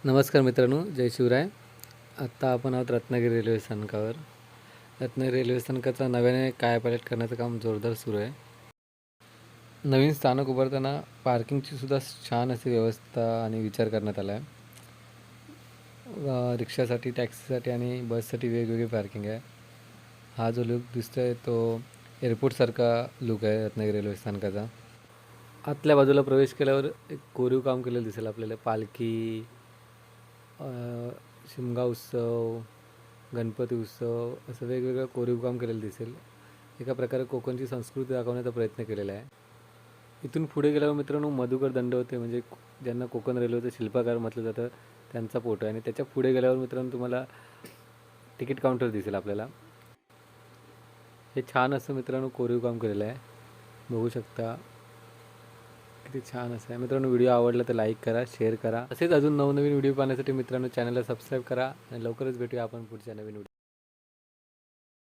नमस्कार मित्रांनो, जय शिवराय. आत्ता आपण आहोत रत्नागिरी रेल्वे स्थानकावर. रत्नागिरी रेल्वे स्थानकाचा नव्याने कायापालट करण्याचं काम जोरदार सुरू आहे. नवीन स्थानक उभारताना पार्किंगची सुद्धा छान अशी व्यवस्था आणि विचार करण्यात आला आहे. रिक्षासाठी, टॅक्सीसाठी आणि बससाठी वेगवेगळी पार्किंग आहे. हा जो लुक दिसतो आहे तो एअरपोर्टसारखा लुक आहे रत्नागिरी रेल्वे स्थानकाचा. आतल्या बाजूला प्रवेश केल्यावर एक कोरीव काम केलेलं दिसेल आपल्याला. पालखी, शिमगा उत्सव, गणपती उत्सव असं वेगवेगळं कोरीव काम केलेलं दिसेल. एका प्रकारे कोकणची संस्कृती दाखवण्याचा प्रयत्न केलेला आहे. इथून पुढे गेल्यावर मित्रांनो मधुकर दंडवते म्हणजे ज्यांना कोकण रेल्वेचं शिल्पकार म्हटलं जातं त्यांचा फोटो आहे. आणि त्याच्या पुढे गेल्यावर मित्रांनो तुम्हाला तिकीट काउंटर दिसेल आपल्याला. हे छान असं मित्रांनो कोरीव काम केलेलं आहे, बघू शकता किती छान असं आहे. मित्रांनो व्हिडिओ आवडला तर लाईक करा, शेअर करा. असेच अजून नवनवीन व्हिडिओ पाहण्यासाठी मित्रांनो चॅनलला सबस्क्राईब करा आणि लवकरच भेटूया आपण पुढच्या नवीन व्हिडिओ.